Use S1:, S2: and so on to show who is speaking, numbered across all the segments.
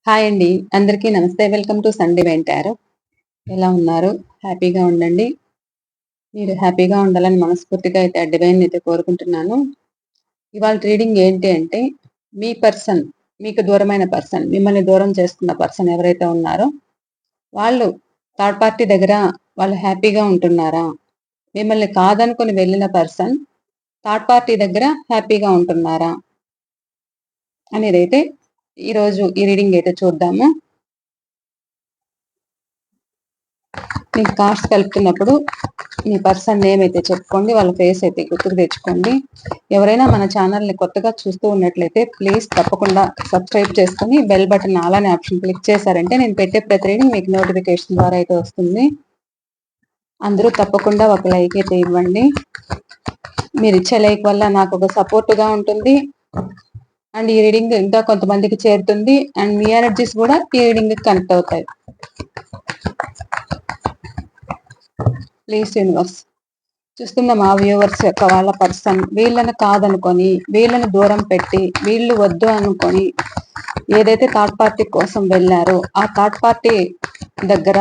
S1: Hi అండి. అందరికీ నమస్తే. Welcome to Sun Divine Tarot. ఎలా ఉన్నారు? హ్యాపీగా ఉండండి. మీరు హ్యాపీగా ఉండాలని మనస్ఫూర్తిగా అయితే ఆ డివైన్‌ని అయితే కోరుకుంటున్నాను. ఇవాళ రీడింగ్ ఏంటి అంటే, మీ పర్సన్, మీకు దూరమైన పర్సన్, మిమ్మల్ని దూరం చేసుకున్న పర్సన్ ఎవరైతే ఉన్నారో, వాళ్ళు థర్డ్ పార్టీ దగ్గర వాళ్ళు హ్యాపీగా ఉంటున్నారా? మిమ్మల్ని కాదనుకుని వెళ్ళిన పర్సన్ థర్డ్ పార్టీ దగ్గర హ్యాపీగా ఉంటున్నారా? అనేదైతే ఈరోజు ఈ రీడింగ్ అయితే చూద్దాము. మీకు కార్డ్స్ కలుపుతున్నప్పుడు మీ పర్సన్ నేమ్ అయితే చెప్పుకోండి, వాళ్ళ ఫేస్ అయితే గుర్తుకు తెచ్చుకోండి. ఎవరైనా మన ఛానల్ని కొత్తగా చూస్తూ ఉన్నట్లయితే ప్లీజ్ తప్పకుండా సబ్స్క్రైబ్ చేసుకుని బెల్ బటన్ అలానే ఆప్షన్ క్లిక్ చేశారంటే నేను పెట్టే ప్రతి రీడింగ్ మీకు నోటిఫికేషన్ ద్వారా అయితే వస్తుంది. అందరూ తప్పకుండా ఒక లైక్ అయితే ఇవ్వండి. మీరు ఇచ్చే లైక్ వల్ల నాకు ఒక సపోర్ట్గా ఉంటుంది అండ్ ఈ రీడింగ్ ఇంకా కొంతమందికి చేరుతుంది అండ్ మీ ఎనర్జీస్ కూడా ఈ రీడింగ్ కనెక్ట్ అవుతాయి. ప్లీజ్ యూనివర్స్, చూస్తున్న మా వ్యూవర్స్ యొక్క వాళ్ళ పర్సన్ వీళ్ళని కాదనుకొని, వీళ్ళని దూరం పెట్టి, వీళ్ళు వద్దు అనుకొని ఏదైతే థర్డ్ పార్టీ కోసం వెళ్ళారో ఆ థర్డ్ పార్టీ దగ్గర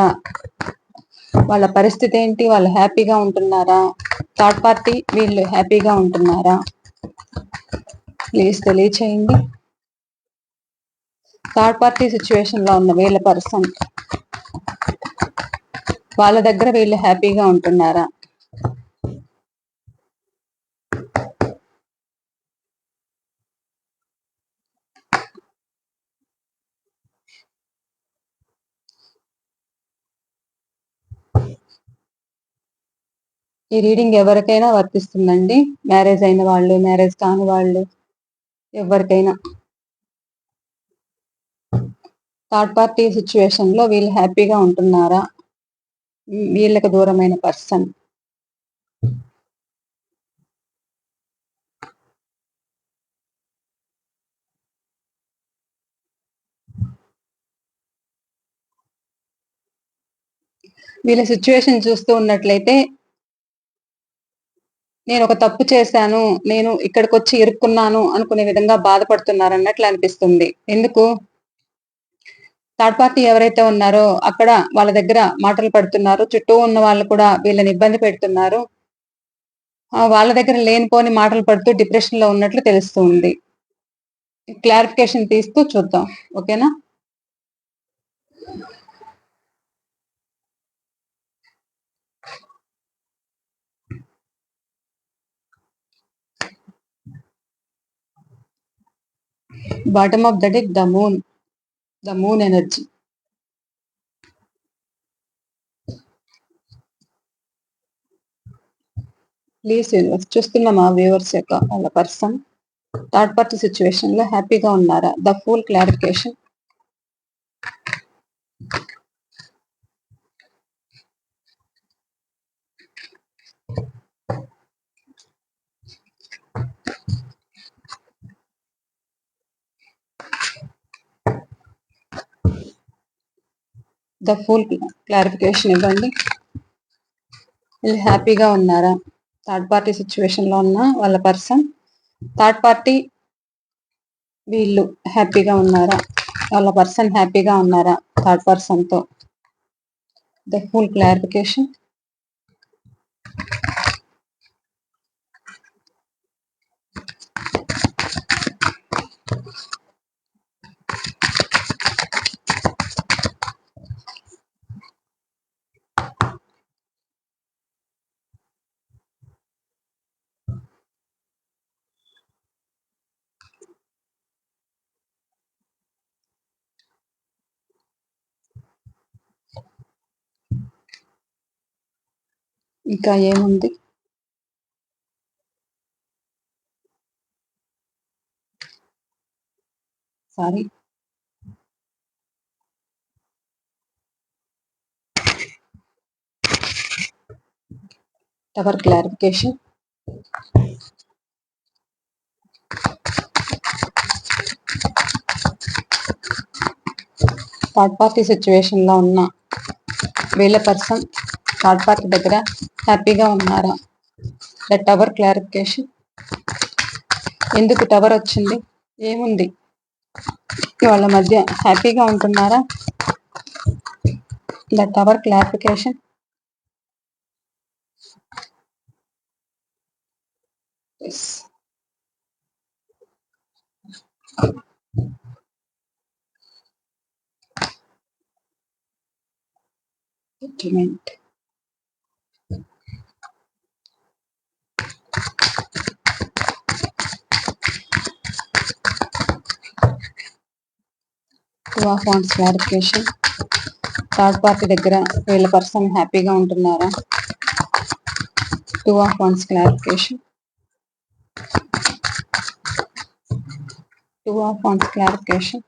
S1: వాళ్ళ పరిస్థితి ఏంటి? వాళ్ళు హ్యాపీగా ఉంటున్నారా? థర్డ్ పార్టీ వీళ్ళు హ్యాపీగా ఉంటున్నారా? ప్లీజ్ తెలియచేయండి. థర్డ్ పార్టీ సిచ్యువేషన్ లో ఉన్న వీళ్ళ పర్సన్ వాళ్ళ దగ్గర వీళ్ళు హ్యాపీగా ఉంటున్నారా? ఈ రీడింగ్ ఎవరికైనా వర్తిస్తుందండి. మ్యారేజ్ అయిన వాళ్ళు, మ్యారేజ్ కాని వాళ్ళు, ఎవరికైనా. థర్డ్ పార్టీ సిచ్యువేషన్ లో వీళ్ళు హ్యాపీగా ఉంటున్నారా? వీళ్ళకి దూరమైన పర్సన్ వీళ్ళ సిచ్యువేషన్ చూస్తూ ఉన్నట్లయితే, నేను ఒక తప్పు చేశాను, నేను ఇక్కడికి వచ్చి ఇరుక్కున్నాను అనుకునే విధంగా బాధపడుతున్నారు అన్నట్లు అనిపిస్తుంది. ఎందుకు? థర్డ్ పార్టీ ఎవరైతే ఉన్నారో అక్కడ వాళ్ళ దగ్గర మాటలు పడుతున్నారు, చుట్టూ ఉన్న వాళ్ళు కూడా వీళ్ళని ఇబ్బంది పెడుతున్నారు. వాళ్ళ దగ్గర లేనిపోని మాటలు పడుతూ డిప్రెషన్ లో ఉన్నట్లు తెలుస్తూ ఉంది. క్లారిఫికేషన్ తీస్తూ చూద్దాం, ఓకేనా? Bottom of the deck, the moon energy. Please universe, చూస్తున్న మా వ్యూవర్స్ యొక్క వాళ్ళ పర్సన్ థర్డ్ పార్టీ సిచ్యువేషన్ లో హ్యాపీగా ఉన్నారా? The full clarification. The full clarification ఇవ్వండి. వీళ్ళు హ్యాపీగా ఉన్నారా? థర్డ్ పార్టీ సిచ్యువేషన్ లో ఉన్న వాళ్ళ పర్సన్ థర్డ్ పార్టీ వీళ్ళు హ్యాపీగా ఉన్నారా? వాళ్ళ పర్సన్ హ్యాపీగా ఉన్నారా థర్డ్ పర్సన్ తో? The full clarification. ఇంకా ఏముంది? Sorry, tower clarification. Third party situation లో ఉన్న వీళ్ళ పర్సన్ థర్డ్ పార్టీ దగ్గర హ్యాపీగా ఉన్నారా? The tower clarification. ఎందుకు టవర్ వచ్చింది? ఏముంది? వాళ్ళ మధ్య హ్యాపీగా ఉంటున్నారా? That hour clarification. Detriment. Two of Wands clarification. Third party దగ్గర వీళ్ళ పర్సన్ హ్యాపీగా ఉంటున్నారా? Two of wands clarification. Two of wands clarification.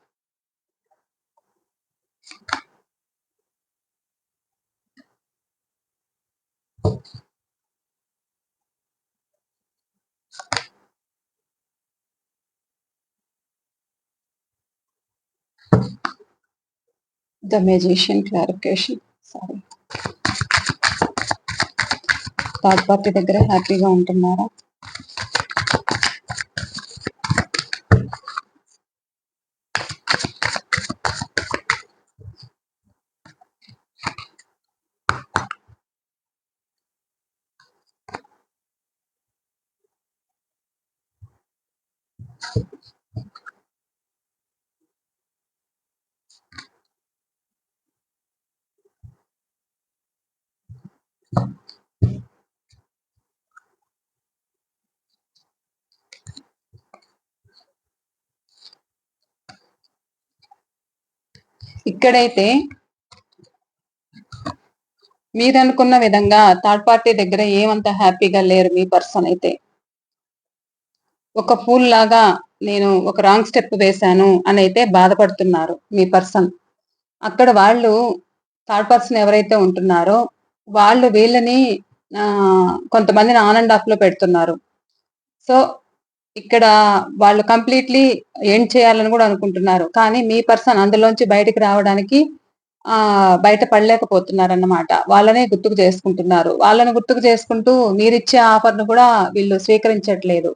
S1: The magician clarification. Sorry, third party దగ్గర హ్యాపీగా ఉంటున్నారా? ఇక్కడైతే మీరు అనుకున్న విధంగా థర్డ్ పార్టీ దగ్గర ఏమంత హ్యాపీగా లేరు. మీ పర్సన్ అయితే ఒక ఫూల్ లాగా నేను ఒక రాంగ్ స్టెప్ వేశాను అని అయితే బాధపడుతున్నారు మీ పర్సన్. అక్కడ వాళ్ళు థర్డ్ పర్సన్ ఎవరైతే ఉంటున్నారో వాళ్ళు వీళ్ళని కొంతమందిని ఆన్ అండ్ ఆఫ్ లో పెడుతున్నారు. సో ఇక్కడ వాళ్ళు కంప్లీట్లీ ఎండ్ చేయాలని కూడా అనుకుంటున్నారు. కానీ మీ పర్సన్ అందులోంచి బయటకు రావడానికి బయట పడలేకపోతున్నారన్నమాట. వాళ్ళనే గుర్తుకు చేసుకుంటున్నారు. వాళ్ళని గుర్తుకు చేసుకుంటూ మీరిచ్చే ఆఫర్ను కూడా వీళ్ళు స్వీకరించట్లేదు.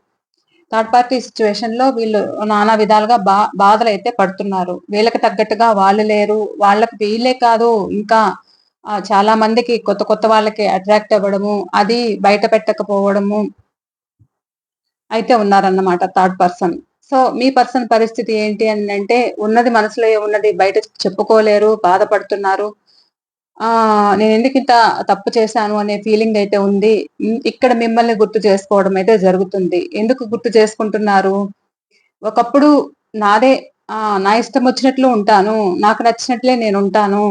S1: థర్డ్ పార్టీ సిచ్యువేషన్ లో వీళ్ళు నానా విధాలుగా బాధలు అయితే పడుతున్నారు. వీళ్ళకి తగ్గట్టుగా వాళ్ళు లేరు. వాళ్ళకి వీళ్ళే కాదు, ఇంకా చాలా మందికి కొత్త కొత్త వాళ్ళకి అట్రాక్ట్ అవ్వడము, అది బయట పెట్టకపోవడము అయితే ఉన్నారన్నమాట థర్డ్ పర్సన్. సో మీ పర్సన్ పరిస్థితి ఏంటి అని అంటే, ఉన్నది మనసులో ఉన్నది బయట చెప్పుకోలేరు, బాధపడుతున్నారు. నేను ఎందుకు ఇంత తప్పు చేశాను అనే ఫీలింగ్ అయితే ఉంది. ఇక్కడ మిమ్మల్ని గుర్తు చేసుకోవడం అయితే జరుగుతుంది. ఎందుకు గుర్తు చేసుకుంటున్నారు? ఒకప్పుడు నాదే నా ఇష్టం వచ్చినట్లు ఉంటాను, నాకు నచ్చినట్లే నేను ఉంటాను,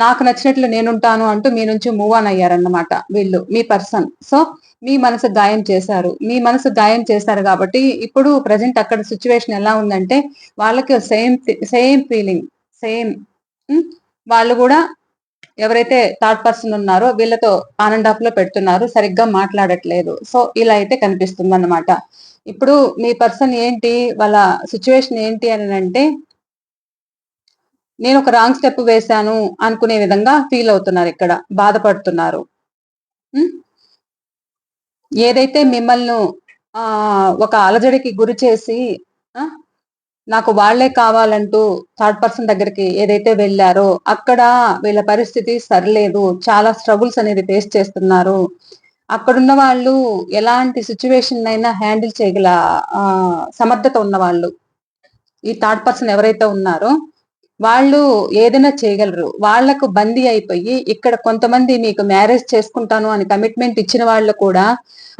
S1: నాకు నచ్చినట్లు నేనుంటాను అంటూ మీ నుంచి మూవ్ ఆన్ అయ్యారన్నమాట వీళ్ళు, మీ పర్సన్. సో మీ మనసు గాయం చేశారు. మీ మనసు గాయం చేశారు కాబట్టి ఇప్పుడు ప్రజెంట్ అక్కడ సిచ్యువేషన్ ఎలా ఉందంటే, వాళ్ళకి సేమ్ ఫీలింగ్, సేమ్. వాళ్ళు కూడా ఎవరైతే థర్డ్ పర్సన్ ఉన్నారో వీళ్ళతో ఆన్ అండ్ ఆఫ్ లో పెడుతున్నారు, సరిగ్గా మాట్లాడట్లేదు. సో ఇలా అయితే కనిపిస్తుంది అన్నమాట. ఇప్పుడు మీ పర్సన్ ఏంటి, వాళ్ళ సిచ్యువేషన్ ఏంటి అని అంటే, నేను ఒక రాంగ్ స్టెప్ వేశాను అనుకునే విధంగా ఫీల్ అవుతున్నారు, ఇక్కడ బాధపడుతున్నారు. ఏదైతే మిమ్మల్ని ఒక అలజడికి గురి చేసి నాకు వాళ్లే కావాలంటూ థర్డ్ పర్సన్ దగ్గరికి ఏదైతే వెళ్ళారో అక్కడ వీళ్ళ పరిస్థితి సరిలేదు. చాలా స్ట్రగుల్స్ అనేది ఫేస్ చేస్తున్నారు. అక్కడున్న వాళ్ళు ఎలాంటి సిచ్యువేషన్ అయినా హ్యాండిల్ చేయగల సమర్థత ఉన్న వాళ్ళు. ఈ థర్డ్ పర్సన్ ఎవరైతే ఉన్నారో వాళ్ళు ఏదైనా చేయగలరు. వాళ్లకు బందీ అయిపోయి ఇక్కడ కొంతమంది మీకు మ్యారేజ్ చేసుకుంటాను అని కమిట్మెంట్ ఇచ్చిన వాళ్ళు కూడా,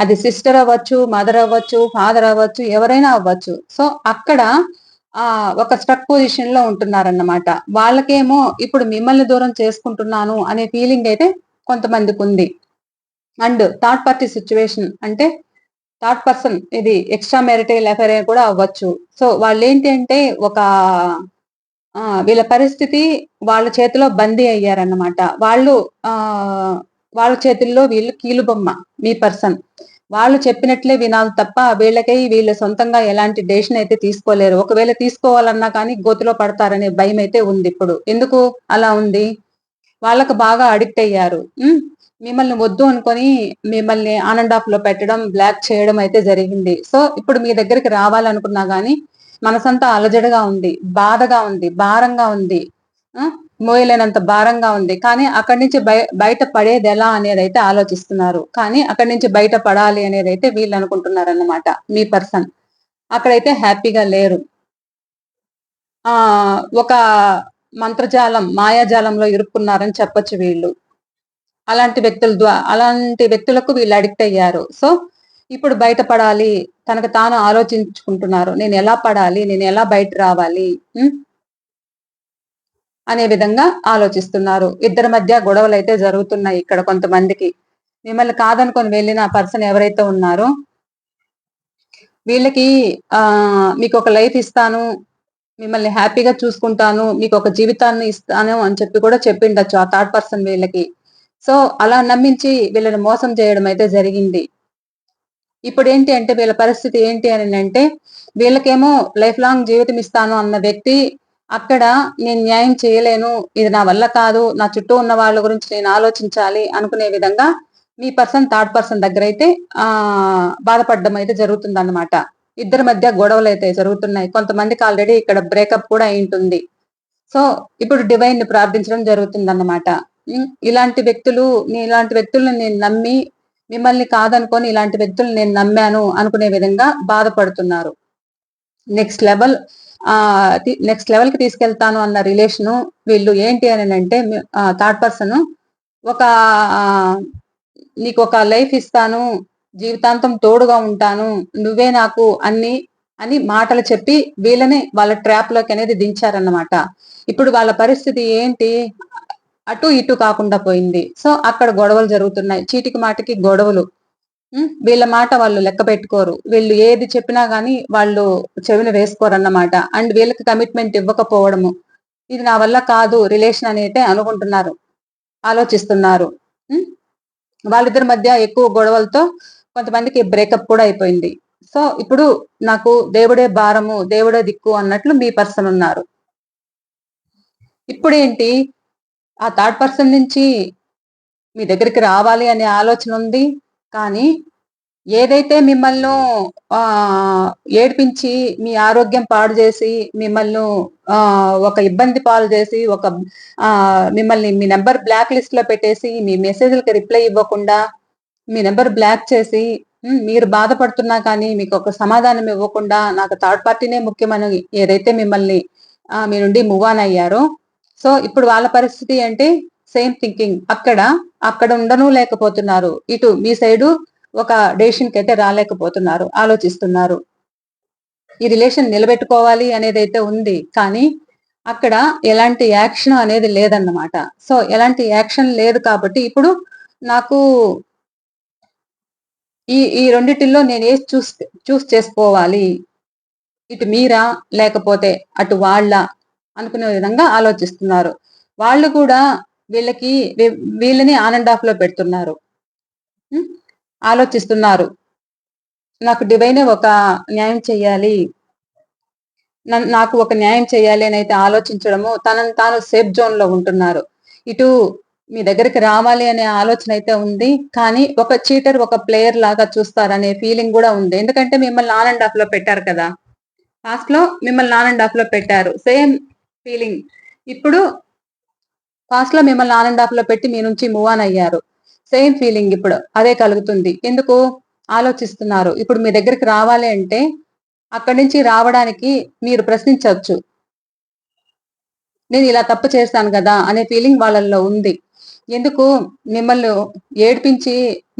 S1: అది సిస్టర్ అవ్వచ్చు, మదర్ అవ్వచ్చు, ఫాదర్ అవ్వచ్చు, ఎవరైనా అవ్వచ్చు. సో అక్కడ ఒక స్ట్రక్ పొజిషన్ లో ఉంటున్నారన్నమాట. వాళ్ళకేమో ఇప్పుడు మిమ్మల్ని దూరం చేసుకుంటున్నాను అనే ఫీలింగ్ అయితే కొంతమందికి ఉంది. అండ్ థర్డ్ పార్టీ సిచ్యువేషన్ అంటే థర్డ్ పర్సన్ ఇది ఎక్స్ట్రా మ్యారిటల్ అఫైర్ కూడా అవ్వచ్చు. సో వాళ్ళు ఏంటి అంటే, ఒక వీళ్ళ పరిస్థితి వాళ్ళ చేతిలో బందీ అయ్యారన్నమాట. వాళ్ళు వాళ్ళ చేతుల్లో వీళ్ళు కీలుబొమ్మ, మీ పర్సన్. వాళ్ళు చెప్పినట్లే వినాలి తప్ప వీళ్ళకై వీళ్ళు సొంతంగా ఎలాంటి డెసిషన్ అయితే తీసుకోలేరు. ఒకవేళ తీసుకోవాలన్నా కానీ గోతిలో పడతారనే భయం అయితే ఉంది ఇప్పుడు. ఎందుకు అలా ఉంది? వాళ్ళకు బాగా అడిక్ట్ అయ్యారు. మిమ్మల్ని వద్దు అనుకొని మిమ్మల్ని ఆన్ అండ్ ఆఫ్ లో పెట్టడం, బ్లాక్ చేయడం అయితే జరిగింది. సో ఇప్పుడు మీ దగ్గరికి రావాలనుకున్నా గానీ మనసంతా అలజడిగా ఉంది, బాధగా ఉంది, భారంగా ఉంది, మోయలేనంత భారంగా ఉంది. కానీ అక్కడి నుంచి బయట పడేది ఎలా అనేది అయితే ఆలోచిస్తున్నారు. కానీ అక్కడి నుంచి బయట పడాలి అనేది అయితే వీళ్ళు అనుకుంటున్నారన్నమాట. మీ పర్సన్ అక్కడైతే హ్యాపీగా లేరు. ఒక మంత్రజాలం, మాయాజాలంలో ఇరుక్కున్నారని చెప్పొచ్చు వీళ్ళు. అలాంటి వ్యక్తులకు వీళ్ళు అడిక్ట్ అయ్యారు. సో ఇప్పుడు బయటపడాలి, తనకు తాను ఆలోచించుకుంటున్నారు. నేను ఎలా పడాలి, నేను ఎలా బయట రావాలి అనే విధంగా ఆలోచిస్తున్నారు. ఇద్దరి మధ్య గొడవలైతే జరుగుతున్నాయి ఇక్కడ కొంతమందికి. మిమ్మల్ని కాదనుకొని వెళ్ళిన పర్సన్ ఎవరైతే ఉన్నారో వీళ్ళకి మీకు ఒక లైఫ్ ఇస్తాను, మిమ్మల్ని హ్యాపీగా చూసుకుంటాను, మీకు ఒక జీవితాన్ని ఇస్తాను అని చెప్పి కూడా చెప్పిండొచ్చు ఆ థర్డ్ పర్సన్ వీళ్ళకి. సో అలా నమ్మించి వీళ్ళని మోసం చేయడం అయితే జరిగింది. ఇప్పుడు ఏంటి అంటే వీళ్ళ పరిస్థితి ఏంటి అని అంటే, వీళ్ళకేమో లైఫ్ లాంగ్ జీవితం ఇస్తాను అన్న వ్యక్తి అక్కడ నేను న్యాయం చేయలేను, ఇది నా వల్ల కాదు, నా చుట్టూ ఉన్న వాళ్ళ గురించి నేను ఆలోచించాలి అనుకునే విధంగా మీ పర్సన్ థర్డ్ పర్సన్ దగ్గర అయితే బాధపడడం అయితే జరుగుతుంది అన్నమాట. ఇద్దరి మధ్య గొడవలు అయితే జరుగుతున్నాయి. కొంతమందికి ఆల్రెడీ ఇక్కడ బ్రేకప్ కూడా అయింటుంది. సో ఇప్పుడు డివైన్ ని ప్రార్థించడం జరుగుతుంది అన్నమాట. ఇలాంటి వ్యక్తులను నేను నమ్మి మిమ్మల్ని కాదనుకొని ఇలాంటి వ్యక్తులు నేను నమ్మాను అనుకునే విధంగా బాధపడుతున్నారు. నెక్స్ట్ లెవెల్ కి తీసుకెళ్తాను అన్న రిలేషను వీళ్ళు ఏంటి అని అంటే థర్డ్ పర్సన్ ఒక నీకు ఒక లైఫ్ ఇస్తాను, జీవితాంతం తోడుగా ఉంటాను, నువ్వే నాకు అని మాటలు చెప్పి వీళ్ళని వాళ్ళ ట్రాప్ లోకి అనేది దించారన్నమాట. ఇప్పుడు వాళ్ళ పరిస్థితి ఏంటి, అటు ఇటు కాకుండా పోయింది. సో అక్కడ గొడవలు జరుగుతున్నాయి, చీటికి మాటికి గొడవలు. వీళ్ళ మాట వాళ్ళు లెక్క పెట్టుకోరు. వీళ్ళు ఏది చెప్పినా గానీ వాళ్ళు చెవిన వేసుకోరన్నమాట. అండ్ వీళ్ళకి కమిట్మెంట్ ఇవ్వకపోవడము, ఇది నా వల్ల కాదు రిలేషన్ అనేది అనుకుంటున్నారు, ఆలోచిస్తున్నారు. వాళ్ళిద్దరి మధ్య ఎక్కువ గొడవలతో కొంతమందికి బ్రేకప్ కూడా అయిపోయింది. సో ఇప్పుడు నాకు దేవుడే భారము, దేవుడే దిక్కు అన్నట్లు మీ పర్సన్ ఉన్నారు. ఇప్పుడేంటి, ఆ థర్డ్ పర్సన్ నుంచి మీ దగ్గరికి రావాలి అనే ఆలోచన ఉంది. కానీ ఏదైతే మిమ్మల్ని ఏడిపించి మీ ఆరోగ్యం పాడు చేసి మిమ్మల్ని ఒక ఇబ్బంది పాలు చేసి మిమ్మల్ని మీ నెంబర్ బ్లాక్ లిస్ట్ లో పెట్టేసి మీ మెసేజ్లకి రిప్లై ఇవ్వకుండా మీ నెంబర్ బ్లాక్ చేసి మీరు బాధపడుతున్నా కానీ మీకు ఒక సమాధానం ఇవ్వకుండా నాకు థర్డ్ పార్టీనే ముఖ్యమని ఏదైతే మిమ్మల్ని మీ నుండి మూవ్ ఆన్ అయ్యారో, సో ఇప్పుడు వాళ్ళ పరిస్థితి అంటే సేమ్ థింకింగ్. అక్కడ ఉండను లేకపోతున్నారు, ఇటు మీ సైడు ఒక డెసిషన్ కి అయితే రాలేకపోతున్నారు, ఆలోచిస్తున్నారు. ఈ రిలేషన్ నిలబెట్టుకోవాలి అనేది అయితే ఉంది, కానీ అక్కడ ఎలాంటి యాక్షన్ అనేది లేదన్నమాట. సో ఎలాంటి యాక్షన్ లేదు కాబట్టి ఇప్పుడు నాకు ఈ రెండిటిల్లో నేను ఏది చూస్ చేసుకోవాలి, ఇటు మీరా లేకపోతే అటు వాళ్ళ అనుకునే విధంగా ఆలోచిస్తున్నారు. వాళ్ళు కూడా వీళ్ళని ఆన్ అండ్ ఆఫ్ లో పెడుతున్నారు, ఆలోచిస్తున్నారు. నాకు డివైనే ఒక న్యాయం చెయ్యాలి, నాకు ఒక న్యాయం చేయాలి అని అయితే ఆలోచించడము, తనను తాను సేఫ్ జోన్ లో ఉంటున్నారు. ఇటు మీ దగ్గరికి రావాలి అనే ఆలోచన అయితే ఉంది, కానీ ఒక చీటర్ ఒక ప్లేయర్ లాగా చూస్తారనే ఫీలింగ్ కూడా ఉంది. ఎందుకంటే మిమ్మల్ని ఆన్ అండ్ ఆఫ్ లో పెట్టారు కదా, పాస్ట్ లో మిమ్మల్ని ఆన్ అండ్ ఆఫ్ లో పెట్టారు, సేమ్ ఫీలింగ్. ఇప్పుడు పాస్ట్ లో మిమ్మల్ని ఆన్ అండ్ ఆఫ్ లో పెట్టి మీ నుంచి మూవ్ ఆన్ అయ్యారు, సేమ్ ఫీలింగ్ ఇప్పుడు అదే కలుగుతుంది. ఎందుకు ఆలోచిస్తున్నారు? ఇప్పుడు మీ దగ్గరికి రావాలి అంటే అక్కడి నుంచి రావడానికి మీరు ప్రశ్నించవచ్చు, నేను ఇలా తప్పు చేస్తాను కదా అనే ఫీలింగ్ వాళ్ళల్లో ఉంది. ఎందుకు మిమ్మల్ని ఏడ్పించి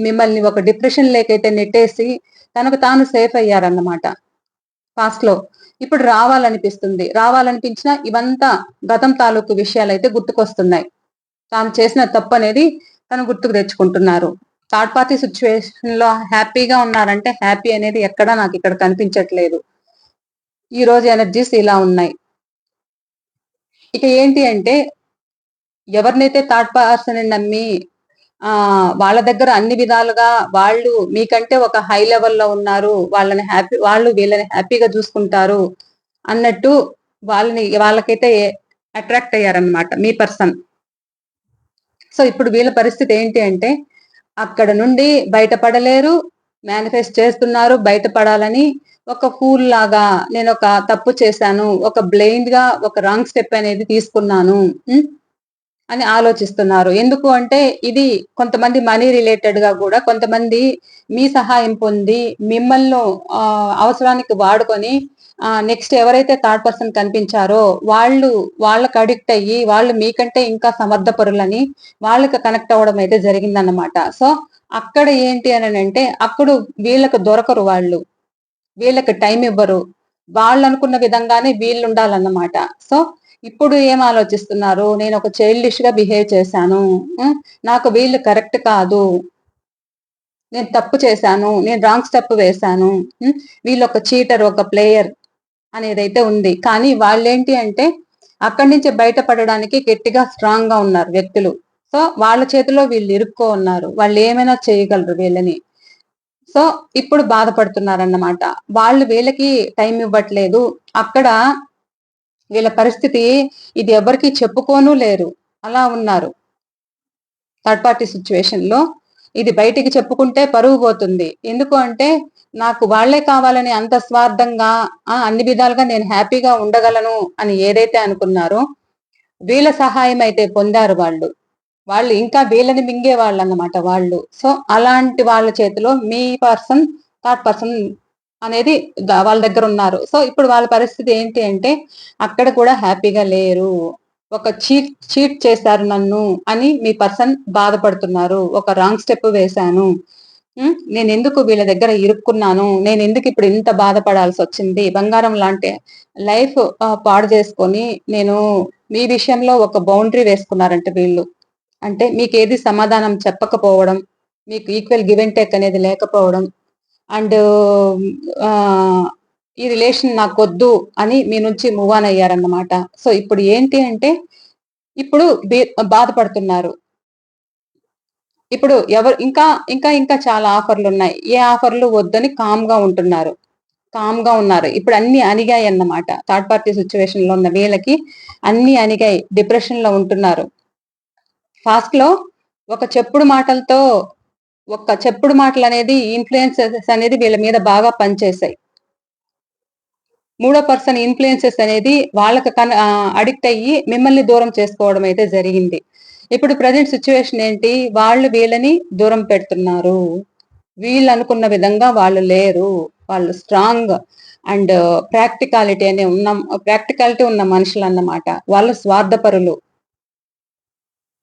S1: మిమ్మల్ని ఒక డిప్రెషన్ లేకైతే నెట్టేసి తనకు తాను సేఫ్ అయ్యారన్నమాట పాస్ట్ లో. ఇప్పుడు రావాలనిపించినా ఇవంతా గతం తాలూకు విషయాలైతే గుర్తుకొస్తున్నాయి. తాను చేసిన తప్పు అనేది తను గుర్తుకు తెచ్చుకుంటున్నారు. థర్డ్ పార్టీ సిచ్యువేషన్ లో హ్యాపీగా ఉన్నారంటే హ్యాపీ అనేది ఎక్కడా నాకు ఇక్కడ కనిపించట్లేదు. ఈ రోజు ఎనర్జీస్ ఇలా ఉన్నాయి. ఇక ఏంటి అంటే ఎవరినైతే థర్డ్ పర్సన్ నమ్మి వాళ్ళ దగ్గర అన్ని విధాలుగా వాళ్ళు మీకంటే ఒక హై లెవెల్లో ఉన్నారు, వాళ్ళు వీళ్ళని హ్యాపీగా చూసుకుంటారు అన్నట్టు వాళ్ళకైతే అట్రాక్ట్ అయ్యారనమాట మీ పర్సన్. సో ఇప్పుడు వీళ్ళ పరిస్థితి ఏంటి అంటే అక్కడ నుండి బయటపడలేరు, మేనిఫెస్ట్ చేస్తున్నారు బయటపడాలని, ఒక ఫూల్ లాగా నేను ఒక తప్పు చేశాను, ఒక బ్లైండ్ గా ఒక రాంగ్ స్టెప్ అనేది తీసుకున్నాను అని ఆలోచిస్తున్నారు. ఎందుకు అంటే ఇది కొంతమంది మనీ రిలేటెడ్ గా కూడా కొంతమంది మీ సహాయం పొంది మిమ్మల్ని అవసరానికి వాడుకొని నెక్స్ట్ ఎవరైతే థర్డ్ పర్సన్ కనిపించారో వాళ్ళకి అడిక్ట్ అయ్యి వాళ్ళు మీకంటే ఇంకా సమర్థపరులని వాళ్ళకి కనెక్ట్ అవ్వడం అయితే జరిగిందన్నమాట. సో అక్కడ ఏంటి అని అంటే అప్పుడు వీళ్ళకి దొరకరు వాళ్ళు. వీళ్ళకి టైం ఇవ్వరు. వాళ్ళనుకున్న విధంగానే వీళ్ళుండాలన్నమాట. సో, ఇప్పుడు ఏం ఆలోచిస్తున్నారు? నేనొక చైల్డిష్‌గా బిహేవ్ చేశాను. నాకు వీళ్ళు కరెక్ట్ కాదు. నేను తప్పు చేశాను. నేను రాంగ్ స్టెప్ వేశాను. వీళ్ళొక చీటర్, ఒక ప్లేయర్ అనేదైతే ఉంది. కానీ వాళ్ళేంటి అంటే, అక్కడి నుంచి బయటపడడానికి గట్టిగా స్ట్రాంగ్‌గా ఉన్నారు వ్యక్తులు. సో, వాళ్ళ చేతిలో వీళ్ళు ఇరుక్కో ఉన్నారు. వాళ్ళేమైనా చేయగలరు వీళ్ళని. సో, ఇప్పుడు బాధపడుతున్నారన్నమాట. వాళ్ళు వీళ్ళకి టైం ఇవ్వట్లేదు. అక్కడ వీళ్ళ పరిస్థితి ఇది ఎవరికీ చెప్పుకోను లేరు. అలా ఉన్నారు. థర్డ్ పార్టీ సిట్యుయేషన్‌లో ఇది బయటికి చెప్పుకుంటే పరువు పోతుంది. ఎందుకు అంటే నాకు వాళ్ళే కావాలని అంత స్వార్థంగా అన్ని విధాలుగా నేను హ్యాపీగా ఉండగలను అని ఏదైతే అనుకున్నారో, వీళ్ళ సహాయం అయితే పొందారు వాళ్ళు. వాళ్ళు ఇంకా వీళ్ళని మింగేవాళ్ళన్నమాట వాళ్ళు. సో, అలాంటి వాళ్ళ చేతిలో మీ పర్సన్, థర్డ్ పర్సన్ అనేది వాళ్ళ దగ్గరున్నారు. సో, ఇప్పుడు వాళ్ళ పరిస్థితి ఏంటి అంటే, అక్కడ కూడా హ్యాపీగా లేరు. ఒక చీట్ చేశారు నన్ను అని మీ పర్సన్ బాధపడుతున్నారు. ఒక రాంగ్ స్టెప్ వేశాను. నేనెందుకు వీళ్ళ దగ్గర ఇరుక్కున్నాను? నేనెందుకు ఇప్పుడు ఇంత బాధపడాల్సొచ్చింది? బంగారం లాంటి లైఫ్ పాడు చేసుకొని నేను మీ విషయంలో ఒక బౌండరీ వేసుకున్నారంట వీళ్ళు. అంటే మీకేది సమాధానం చెప్పకపోవడం, మీకు ఈక్వల్ గివ్ అండ్ టేక్ అనేది లేకపోవడం అండ్ ఈ రిలేషన్ నాకొద్దు అని మీ నుంచి మూవ్ ఆన్ అయ్యారన్నమాట. సో, ఇప్పుడు ఏంటి అంటే, ఇప్పుడు బాధపడుతున్నారు. ఇప్పుడు ఎవరు ఇంకా చాలా ఆఫర్‌లున్నాయి. ఏ ఆఫర్‌లు వద్దని కామ్‌గా ఉంటున్నారు. కామ్‌గా ఉన్నారు. ఇప్పుడు అన్నీ అణిగాయన్నమాట. థర్డ్ పార్టీ సిట్యుయేషన్‌లో ఉన్న వీళ్ళకి అన్నీ అణిగాయి. డిప్రెషన్‌లో ఉంటున్నారు. ఫాస్ట్‌లో ఒక చెప్పుడు మాటలనేది ఇన్‌ఫ్లుయెన్సెస్ అనేది వీళ్ళ మీద బాగా పనిచేశాయి. మూడో పర్సన్ ఇన్‌ఫ్లుయెన్సెస్ అనేది వాళ్ళకి అడిక్ట్ అయ్యి మిమ్మల్ని దూరం చేసుకోవడం అయితే జరిగింది. ఇప్పుడు ప్రెజెంట్ సిట్యుయేషన్ ఏంటి? వాళ్ళు వీళ్ళని దూరం పెడుతున్నారు. వీళ్ళనుకున్న విధంగా వాళ్ళు లేరు. వాళ్ళు స్ట్రాంగ్ అండ్ ప్రాక్టికాలిటీ ఉన్న మనుషులన్నమాట. వాళ్ళు స్వార్థపరులు.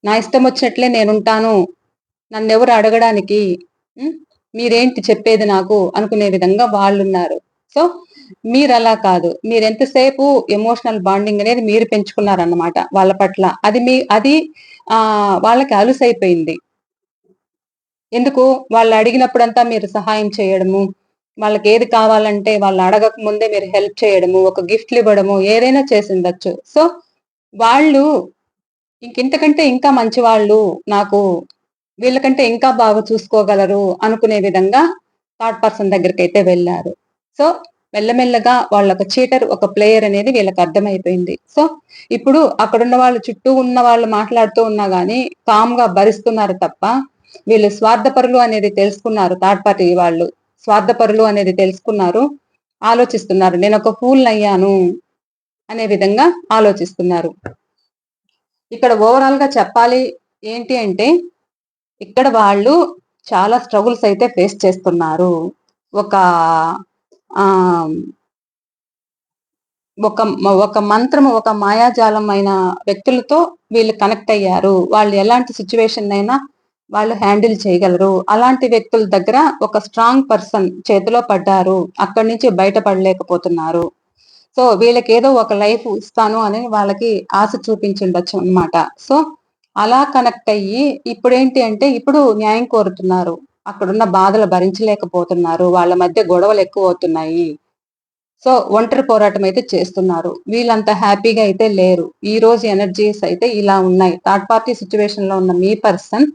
S1: నా ఇష్టం వచ్చినట్లే నేనుంటాను. నన్నెవరు అడగడానికి హ్మ్. మీరేంటి చెప్పేది నాకు అనుకునే విధంగా వాళ్ళున్నారు. సో, మీరలా కాదు. మీరెంతసేపు ఎమోషనల్ బాండింగ్ అనేది మీరు పెంచుకున్నారన్నమాట వాళ్ళ పట్ల. అది వాళ్ళకి అలుసైపోయింది. ఎందుకు? వాళ్ళు అడిగినప్పుడంతా మీరు సహాయం చేయడము, వాళ్ళకేది కావాలంటే వాళ్ళు అడగక ముందే మీరు హెల్ప్ చేయడము, ఒక గిఫ్ట్‌లివ్వడము ఏదైనా చేసుండొచ్చు. సో, వాళ్ళు ఇంకింతకంటే ఇంకా మంచివాళ్ళు నాకు వీళ్ళకంటే ఇంకా బాగా చూసుకోగలరు అనుకునే విధంగా థర్డ్ పర్సన్ దగ్గరికైతే వెళ్లారు. సో, మెల్లమెల్లగా వాళ్ళొక చీటర్, ఒక ప్లేయర్ అనేది వీళ్ళకి అర్థమైపోయింది. సో, ఇప్పుడు అక్కడున్న వాళ్ళు చుట్టూ ఉన్న వాళ్ళు మాట్లాడుతూ ఉన్నా గాని కామ్‌గా భరిస్తున్నారు తప్ప, వీళ్ళు స్వార్థపరులు అనేది తెలుసుకున్నారు థర్డ్ పార్టీ వాళ్ళు. స్వార్థపరులు అనేది తెలుసుకున్నారు. ఆలోచిస్తున్నారు. నేనొక ఫూల్‌నయ్యాను అనే విధంగా ఆలోచిస్తున్నారు. ఇక్కడ ఓవరాల్‌గా చెప్పాలి ఏంటి అంటే ఇక్కడ వాళ్ళు చాలా స్ట్రగుల్స్ అయితే ఫేస్ చేస్తున్నారు. ఒక ఆహ్, ఒక మంత్రము, ఒక మాయాజాలమైన వ్యక్తులతో వీళ్ళు కనెక్ట్ అయ్యారు. వాళ్ళు ఎలాంటి సిట్యుయేషన్‌నైనా వాళ్ళు హ్యాండిల్ చేయగలరు. అలాంటి వ్యక్తుల దగ్గర ఒక స్ట్రాంగ్ పర్సన్ చేతిలో పడ్డారు. అక్కడి నుంచి బయటపడలేకపోతున్నారు. సో, వీళ్ళకేదో ఒక లైఫ్ ఇస్తాను అని వాళ్ళకి ఆశ చూపించుండొచ్చు అన్నమాట. సో, అలా కనెక్ట్ అయ్యి ఇప్పుడేంటి అంటే ఇప్పుడు న్యాయం కోరుతున్నారు. అక్కడున్న బాధలు భరించలేకపోతున్నారు. వాళ్ళ మధ్య గొడవలెక్కువవుతున్నాయి. సో, ఒంటరి పోరాటం అయితే చేస్తున్నారు. వీళ్ళంత హ్యాపీగా అయితే లేరు. ఈ రోజు ఎనర్జీస్ అయితే ఇలా ఉన్నాయి. థర్డ్ పార్టీ సిట్యుయేషన్‌లో ఉన్న మీ పర్సన్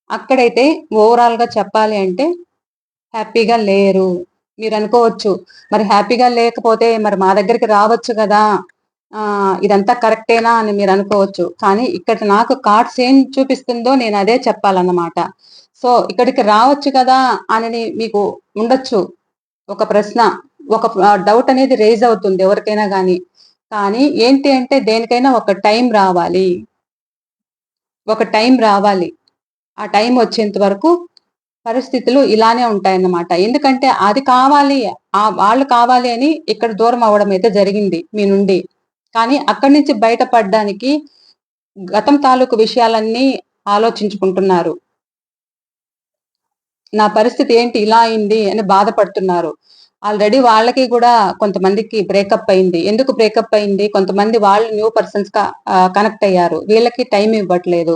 S1: అక్కడైతే ఓవరాల్‌గా చెప్పాలి అంటే హ్యాపీగా లేరు. మీరనుకోవచ్చు, మరి హ్యాపీగా లేకపోతే మరి మా దగ్గరికి రావచ్చు గదా! ఇదంతా కరెక్టేనా అని మీరనుకోవచ్చు. కానీ ఇక్కడ నాకు కార్డ్స్ ఏం చూపిస్తుందో నేనదే చెప్పాలన్నమాట. సో, ఇక్కడికి రావచ్చు కదా! అనని మీకు ఉండొచ్చు ఒక ప్రశ్న. ఒక డౌట్ అనేది రేజ్ అవుతుంది ఎవరికైనా కానీ ఏంటి అంటే దేనికైనా ఒక టైం రావాలి. ఒక టైం రావాలి. ఆ టైం వచ్చేంత వరకు పరిస్థితులు ఇలానే ఉంటాయన్నమాట. ఎందుకంటే అది కావాలి, వాళ్ళు కావాలి అని ఇక్కడ దూరం అవ్వడం అయితే జరిగింది మీ నుండి. కానీ అక్కడి నుంచి బయటపడడానికి గతం తాలూకు విషయాలన్నీ ఆలోచించుకుంటున్నారు. నా పరిస్థితి ఏంటి ఇలా అయింది అని బాధపడుతున్నారు. ఆల్రెడీ వాళ్ళకి గూడా కొంతమందికి బ్రేకప్ అయింది. ఎందుకు బ్రేకప్ అయింది? కొంతమంది వాళ్ళు న్యూ పర్సన్స్‌గా కనెక్ట్ అయ్యారు. వీళ్ళకి టైం ఇవ్వట్లేదు.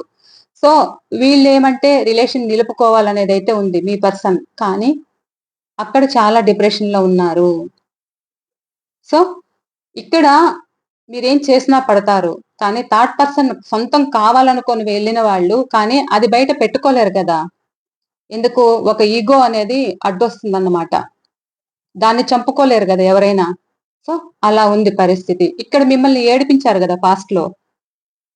S1: సో, వీళ్ళేమంటే రిలేషన్ నిలుపుకోవాలనేదైతే ఉంది మీ పర్సన్. కానీ అక్కడ చాలా డిప్రెషన్‌లో ఉన్నారు. సో, ఇక్కడ మీరేం చేసినా పడతారు. కానీ థర్డ్ పర్సన్ సొంతం కావాలనుకోని వెళ్ళిన వాళ్ళు కానీ అది బయట పెట్టుకోలేరు కదా! ఎందుకు ఒక ఇగో అనేది అడ్డొస్తుందన్నమాట. దాన్ని చంపుకోలేరు గదా ఎవరైనా. సో, అలా ఉంది పరిస్థితి. ఇక్కడ మిమ్మల్ని ఏడిపించారు గదా పాస్ట్‌లో.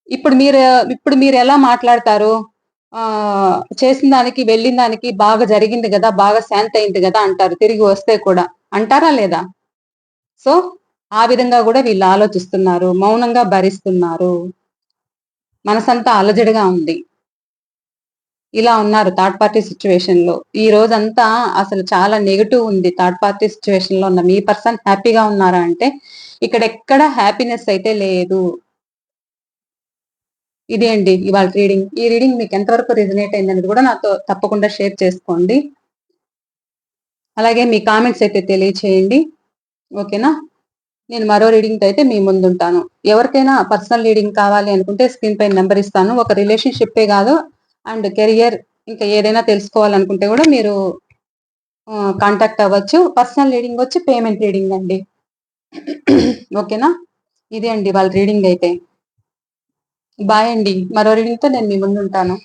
S1: ఇప్పుడు మీరు ఇప్పుడు మీరెలా మాట్లాడతారు? చేసిన దానికి, వెళ్ళిన దానికి బాగా జరిగింది గదా! బాగా శాంతయింది గదా! అంటారు. తిరిగి వస్తే కూడా. అంటారా లేదా? సో, ఆ విధంగా గూడా వీళ్ళు ఆలోచిస్తున్నారు. మౌనంగా భరిస్తున్నారు. మనసంతా అలజడిగా ఉంది. ఇలా ఉన్నారు థర్డ్ పార్టీ సిట్యుయేషన్‌లో. ఈ రోజంతా అసలు చాలా నెగెటివ్ ఉంది. థర్డ్ పార్టీ సిట్యుయేషన్‌లో ఉన్న మీ పర్సన్ హ్యాపీగా ఉన్నారా అంటే, ఇక్కడెక్కడ హ్యాపీనెస్ అయితే లేదు. ఇదే అండి ఇవాళ రీడింగ్. ఈ రీడింగ్ మీకు ఎంతవరకు రెజొనేట్ అయిందనేది కూడా నాతో తప్పకుండా షేర్ చేసుకోండి. అలాగే మీ కామెంట్స్ అయితే తెలియచేయండి. ఓకేనా? నేను మరో రీడింగ్‌తో అయితే మీ ముందుంటాను. ఎవరికైనా పర్సనల్ రీడింగ్ కావాలి అనుకుంటే స్క్రీన్ పైన నంబర్ ఇస్తాను. ఒక రిలేషన్‌షిప్పే గాదు అండ్ కెరియర్ ఇంకా ఏదైనా తెలుసుకోవాలనుకుంటే గూడా మీరు కాంటాక్ట్ అవ్వచ్చు. పర్సనల్ రీడింగ్ వచ్చి పేమెంట్ రీడింగ్ అండి. ఓకేనా? ఇదే అండి వాళ్ళ రీడింగ్ అయితే. బాయ్ అండి. మరో రీడింగ్‌తో నేను మీ ముందుంటాను.